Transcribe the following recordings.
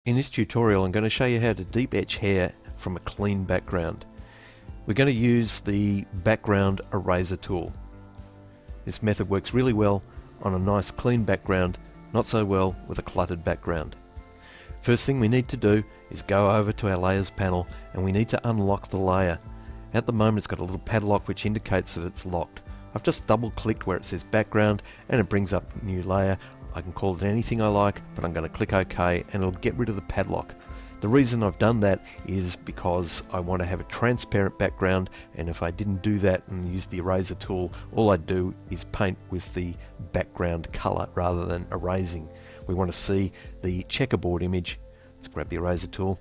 In this tutorial I'm going to show you how to deep etch hair from a clean background. We're going to use the background eraser tool. This method works really well on a nice clean background, not so well with a cluttered background. First thing we need to do is go over to our layers panel and we need to unlock the layer. At the moment it's got a little padlock which indicates that it's locked. I've just double clicked where it says background and it brings up a new layer. I can call it anything I like, but I'm going to click OK and it'll get rid of the padlock. The reason I've done that is because I want to have a transparent background, and if I didn't do that and use the eraser tool, all I'd do is paint with the background color rather than erasing. We want to see the checkerboard image. Let's grab the eraser tool,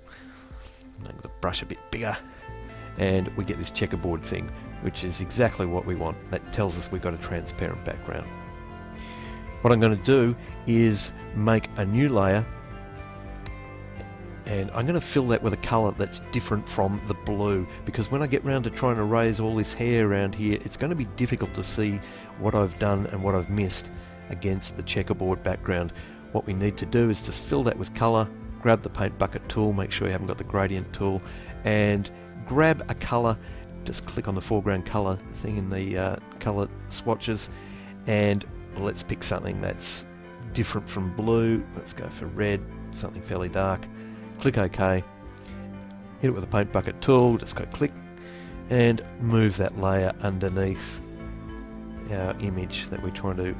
make the brush a bit bigger, and we get this checkerboard thing, which is exactly what we want. That tells us we've got a transparent background. What I'm going to do is make a new layer, and I'm going to fill that with a colour that's different from the blue, because when I get round to trying to erase all this hair around here, it's going to be difficult to see what I've done and what I've missed against the checkerboard background. What we need to do is just fill that with colour, grab the paint bucket tool, make sure you haven't got the gradient tool, and grab a colour. Just click on the foreground colour thing in the colour swatches, and let's pick something that's different from blue. Let's go for red, something fairly dark. Click OK, hit it with the paint bucket tool, just go click, and move that layer underneath our image that we're trying to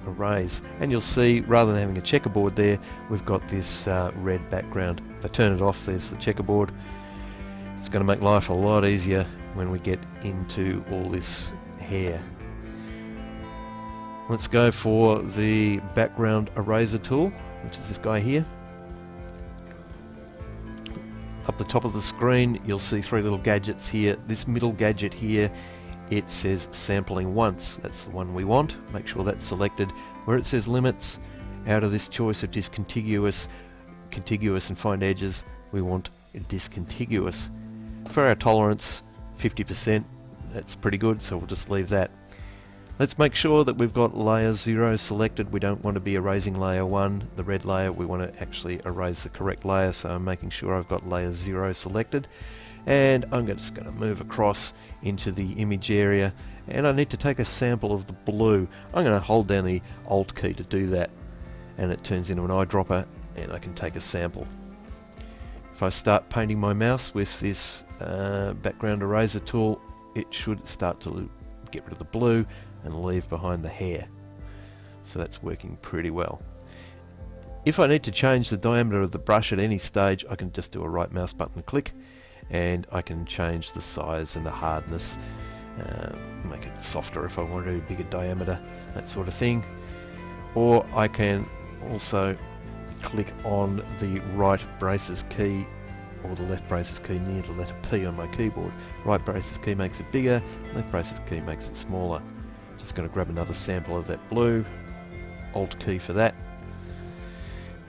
erase. And you'll see, rather than having a checkerboard there, we've got this red background. If I turn it off, there's the checkerboard. It's going to make life a lot easier when we get into all this hair. Let's go for the background eraser tool, which is this guy here. Up the top of the screen you'll see three little gadgets here. This middle gadget here, it says sampling once. That's the one we want. Make sure that's selected. Where it says limits, out of this choice of discontiguous, contiguous and find edges, we want discontiguous. For our tolerance, 50%, that's pretty good, so we'll just leave that. Let's make sure that we've got layer 0 selected. We don't want to be erasing layer 1, the red layer. We want to actually erase the correct layer, so I'm making sure I've got layer 0 selected. And I'm just going to move across into the image area, and I need to take a sample of the blue. I'm going to hold down the Alt key to do that, and it turns into an eyedropper, and I can take a sample. If I start painting my mouse with this background eraser tool, it should start to get rid of the blue and leave behind the hair. So that's working pretty well. If I need to change the diameter of the brush at any stage, I can just do a right mouse button click, and I can change the size and the hardness, make it softer if I want to do a bigger diameter, that sort of thing. Or I can also click on the right braces key or the left braces key near the letter P on my keyboard. Right braces key makes it bigger, left braces key makes it smaller. Just going to grab another sample of that blue, Alt key for that,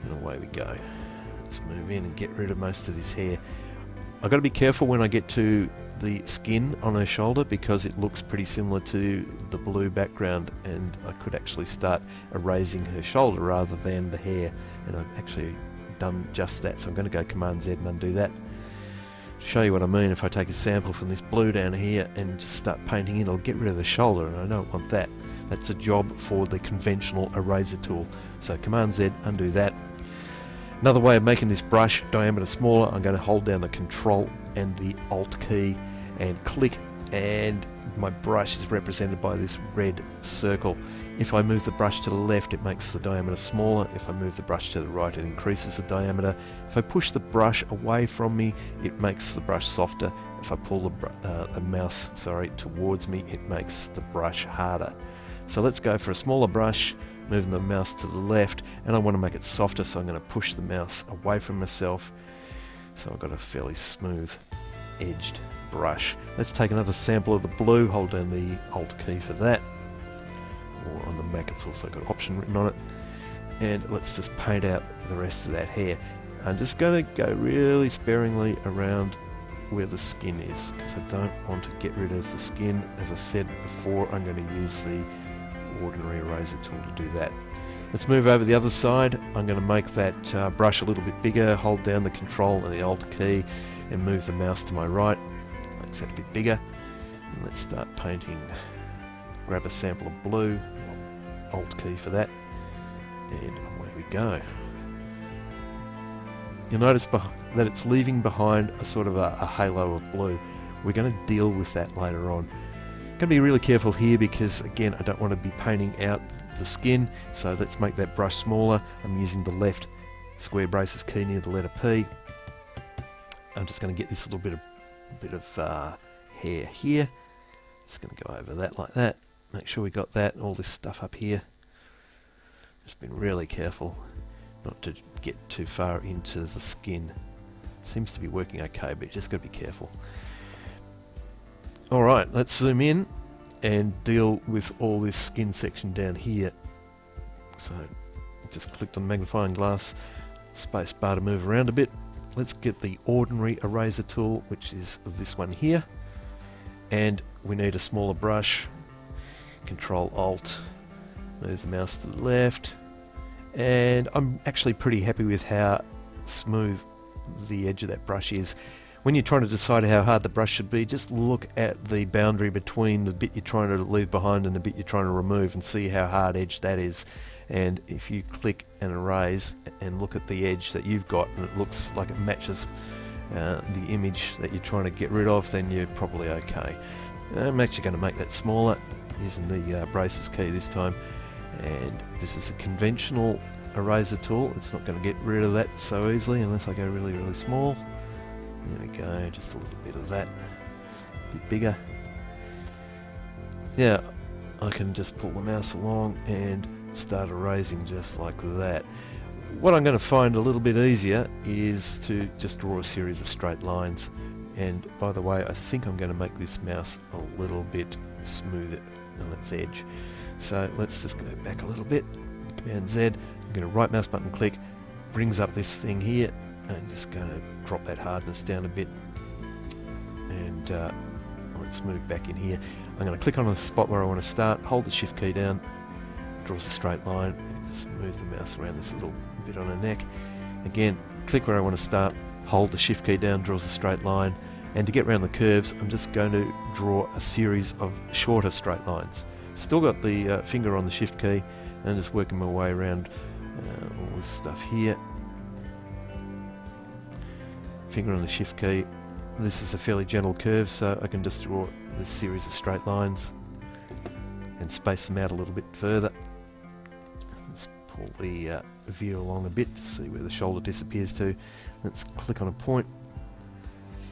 and away we go. Let's move in and get rid of most of this hair. I've got to be careful when I get to the skin on her shoulder, because it looks pretty similar to the blue background, and I could actually start erasing her shoulder rather than the hair, and I've actually done just that, so I'm going to go Command Z and undo that. To show you what I mean, if I take a sample from this blue down here and just start painting in, it'll get rid of the shoulder, and I don't want that. That's a job for the conventional eraser tool. So Command Z, undo that. Another way of making this brush diameter smaller, I'm going to hold down the Control and the Alt key and click, and my brush is represented by this red circle. If I move the brush to the left, it makes the diameter smaller. If I move the brush to the right, it increases the diameter. If I push the brush away from me, it makes the brush softer. If I pull the mouse towards me, it makes the brush harder. So let's go for a smaller brush, moving the mouse to the left, and I want to make it softer, so I'm going to push the mouse away from myself. So I've got a fairly smooth edged brush. Let's take another sample of the blue, hold down the Alt key for that. Or on the Mac it's also got option written on it, and let's just paint out the rest of that hair. I'm just going to go really sparingly around where the skin is, because I don't want to get rid of the skin. As I said before, I'm going to use the ordinary eraser tool to do that. Let's move over the other side. I'm going to make that brush a little bit bigger, hold down the Control and the Alt key and move the mouse to my right. Makes that a bit bigger. And let's start painting. Grab a sample of blue, Alt key for that, and away we go. You'll notice that it's leaving behind a sort of a halo of blue. We're going to deal with that later on. Going to be really careful here because, again, I don't want to be painting out the skin, so let's make that brush smaller. I'm using the left square braces key near the letter P. I'm just going to get this little bit of hair here. Just going to go over that like that. Make sure we got that, all this stuff up here. Just been really careful not to get too far into the skin. Seems to be working okay, but you just got to be careful. Alright, let's zoom in and deal with all this skin section down here. So, just clicked on the magnifying glass, space bar to move around a bit. Let's get the ordinary eraser tool, which is this one here. And we need a smaller brush. Control Alt, move the mouse to the left. And I'm actually pretty happy with how smooth the edge of that brush is. When you're trying to decide how hard the brush should be, just look at the boundary between the bit you're trying to leave behind and the bit you're trying to remove and see how hard edge that is. And if you click and erase and look at the edge that you've got and it looks like it matches the image that you're trying to get rid of, then you're probably okay. I'm actually going to make that smaller using the braces key this time. And this is a conventional eraser tool. It's not going to get rid of that so easily unless I go really, really small. There we go, just a little bit of that, a bit bigger. Yeah, I can just pull the mouse along and start erasing just like that. What I'm going to find a little bit easier is to just draw a series of straight lines. And by the way, I think I'm going to make this mouse a little bit smoother on its edge. So let's just go back a little bit, Command Z, I'm going to right mouse button click, brings up this thing here. I'm just going to drop that hardness down a bit and let's move back in here. I'm going to click on the spot where I want to start, hold the shift key down, draws a straight line, and just move the mouse around this little bit on her neck. Again, click where I want to start, hold the shift key down, draws a straight line, and to get around the curves I'm just going to draw a series of shorter straight lines. Still got the finger on the shift key and just working my way around all this stuff here. Finger on the shift key. This is a fairly gentle curve, so I can just draw this series of straight lines and space them out a little bit further. Let's pull the view along a bit to see where the shoulder disappears to. Let's click on a point,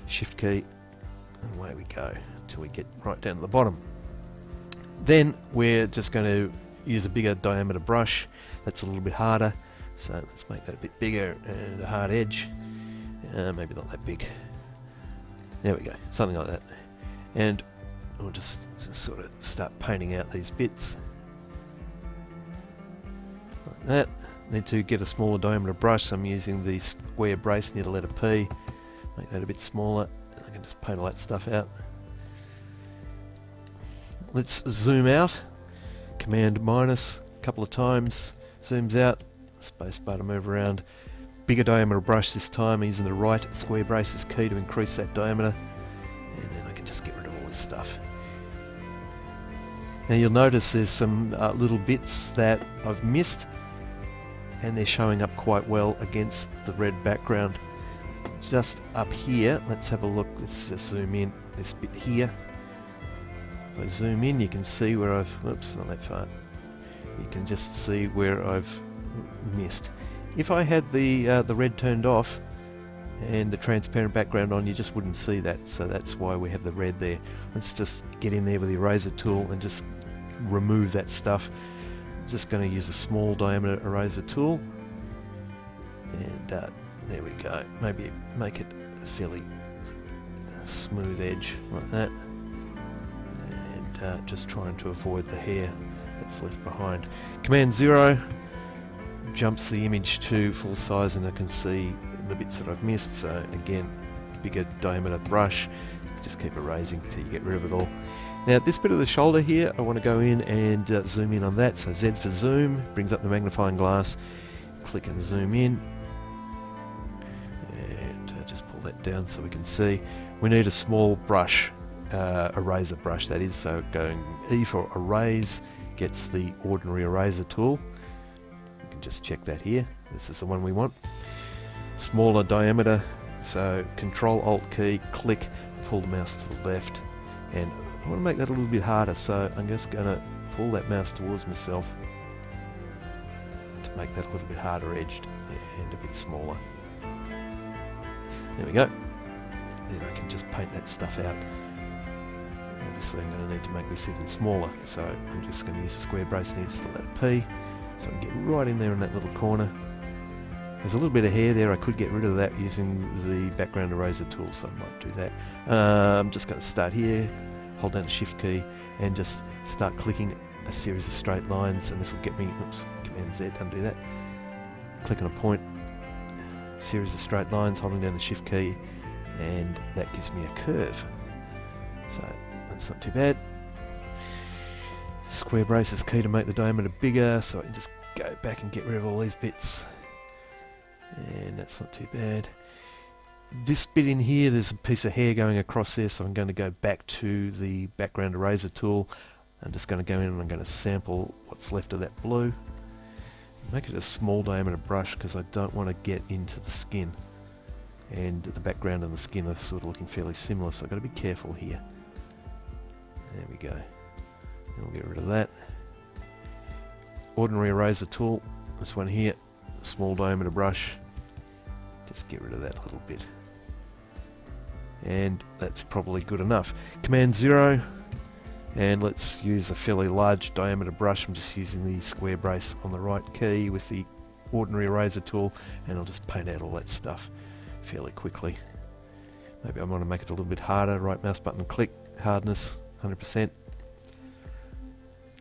shift key, and away we go until we get right down to the bottom. Then we're just going to use a bigger diameter brush. That's a little bit harder, so let's make that a bit bigger and a hard edge. Maybe not that big. There we go, something like that. And we'll just sort of start painting out these bits. Like that. Need to get a smaller diameter brush, so I'm using the square brace near the letter P. Make that a bit smaller, and I can just paint all that stuff out. Let's zoom out. Command minus a couple of times. Zooms out. Space bar to move around. Bigger diameter brush this time, using the right square braces key to increase that diameter. And then I can just get rid of all this stuff. Now you'll notice there's some little bits that I've missed, and they're showing up quite well against the red background. Just up here, let's have a look. Let's just zoom in this bit here. If I zoom in, you can see where I've, whoops, not that far. You can just see where I've missed. If I had the red turned off and the transparent background on, you just wouldn't see that. So that's why we have the red there. Let's just get in there with the eraser tool and just remove that stuff. Just going to use a small diameter eraser tool, and there we go. Maybe make it a fairly smooth edge like that, and just trying to avoid the hair that's left behind. Command 0 jumps the image to full size, and I can see the bits that I've missed. So again, bigger diameter brush, just keep erasing till you get rid of it all. Now this bit of the shoulder here, I want to go in and zoom in on that. So Z for zoom, brings up the magnifying glass, click and zoom in, and just pull that down so we can see. We need a small brush, eraser brush that is, so going E for erase gets the ordinary eraser tool. You can just check that here, this is the one we want. Smaller diameter, so Control Alt key, click, pull the mouse to the left, and I want to make that a little bit harder, so I'm just going to pull that mouse towards myself to make that a little bit harder edged and a bit smaller. There we go. Then I can just paint that stuff out. Obviously I'm going to need to make this even smaller, so I'm just going to use the square brace needs the letter P, so I can get right in there in that little corner. There's a little bit of hair there, I could get rid of that using the background eraser tool, so I might do that. I'm just going to start here, hold down the shift key and just start clicking a series of straight lines, and this will get me, oops, Command Z, undo that, click on a point, series of straight lines, holding down the shift key, and that gives me a curve. So that's not too bad. Square brace is key to make the diameter bigger, so I can just go back and get rid of all these bits, and that's not too bad. This bit in here, there's a piece of hair going across there, so I'm going to go back to the background eraser tool. I'm just going to go in and I'm going to sample what's left of that blue. Make it a small diameter brush because I don't want to get into the skin. And the background and the skin are sort of looking fairly similar, so I've got to be careful here. There we go. And we'll get rid of that. Ordinary eraser tool, this one here, small diameter brush. Just get rid of that little bit. And that's probably good enough. Command 0, and let's use a fairly large diameter brush. I'm just using the square brace on the right key with the ordinary eraser tool, and I'll just paint out all that stuff fairly quickly. Maybe I want to make it a little bit harder. Right mouse button, click, hardness, 100%.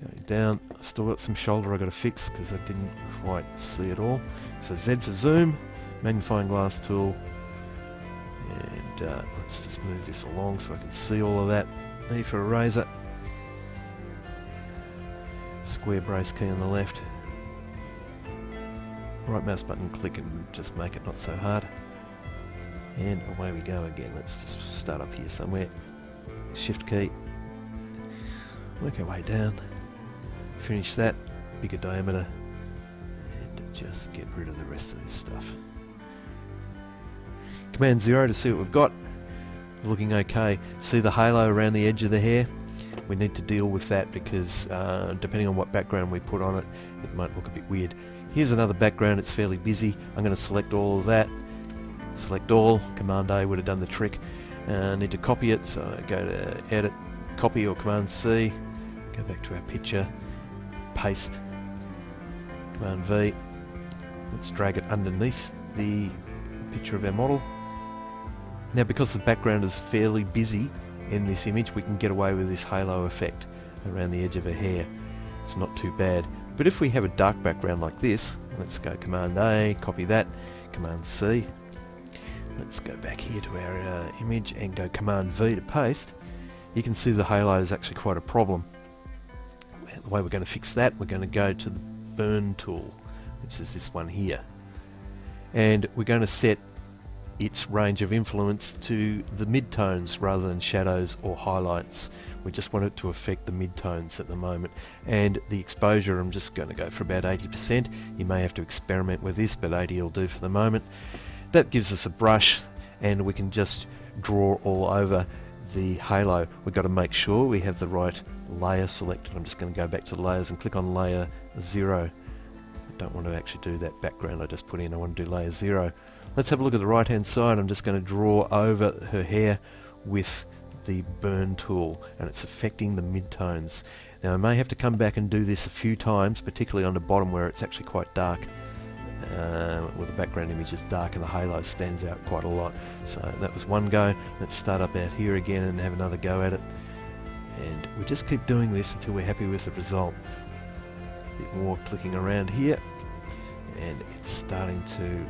Going down, I've still got some shoulder I've got to fix because I didn't quite see it all. So Z for zoom, magnifying glass tool, and let's just move this along so I can see all of that. E for eraser, square brace key on the left, right mouse button, click, and just make it not so hard, and away we go again. Let's just start up here somewhere, shift key, work our way down, finish that, bigger diameter, and just get rid of the rest of this stuff. Command 0 to see what we've got. Looking okay. See the halo around the edge of the hair? We need to deal with that because depending on what background we put on it, it might look a bit weird. Here's another background, it's fairly busy. I'm going to select all of that. Select all, Command A would have done the trick. Need to copy it, so I go to Edit, Copy, or Command C. Go back to our picture, paste, Command V. Let's drag it underneath the picture of our model. Now because the background is fairly busy in this image, we can get away with this halo effect around the edge of her hair. It's not too bad. But if we have a dark background like this, let's go Command A, copy that, Command C. Let's go back here to our image and go Command V to paste. You can see the halo is actually quite a problem. The way we're going to fix that, we're going to go to the Burn tool, which is this one here. And we're going to set its range of influence to the midtones rather than shadows or highlights. We just want it to affect the midtones at the moment. And the exposure, I'm just going to go for about 80%. You may have to experiment with this, but 80 will do for the moment. That gives us a brush, and we can just draw all over the halo. We've got to make sure we have the right layer selected. I'm just going to go back to the layers and click on layer 0. I don't want to actually do that background I just put in. I want to do layer 0. Let's have a look at the right hand side. I'm just going to draw over her hair with the Burn tool, and it's affecting the midtones. Now I may have to come back and do this a few times, particularly on the bottom where it's actually quite dark, where the background image is dark and the halo stands out quite a lot. So that was one go. Let's start up out here again and have another go at it, and we just keep doing this until we're happy with the result. A bit more clicking around here, and it's starting to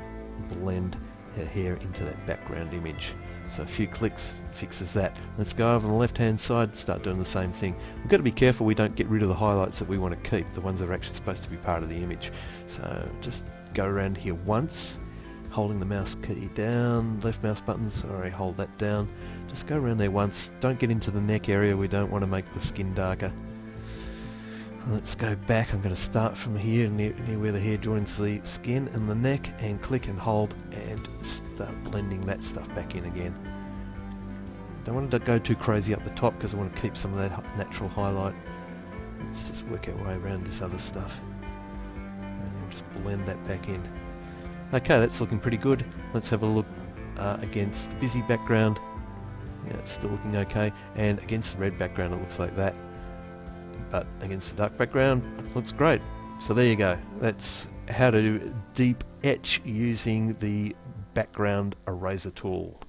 blend her hair into that background image. So a few clicks fixes that. Let's go over on the left hand side, start doing the same thing. We've got to be careful we don't get rid of the highlights that we want to keep, the ones that are actually supposed to be part of the image. So just go around here once, holding the mouse key down, left mouse button, sorry, hold that down. Just go around there once, don't get into the neck area, we don't want to make the skin darker. Let's go back. I'm going to start from here near where the hair joins the skin and the neck, and click and hold and start blending that stuff back in again. Don't want it to go too crazy up the top because I want to keep some of that natural highlight. Let's just work our way around this other stuff and then just blend that back in. Okay, that's looking pretty good. Let's have a look against the busy background. Yeah, it's still looking okay, and against the red background it looks like that. But against the dark background, looks great. So there you go. That's how to deep etch using the background eraser tool.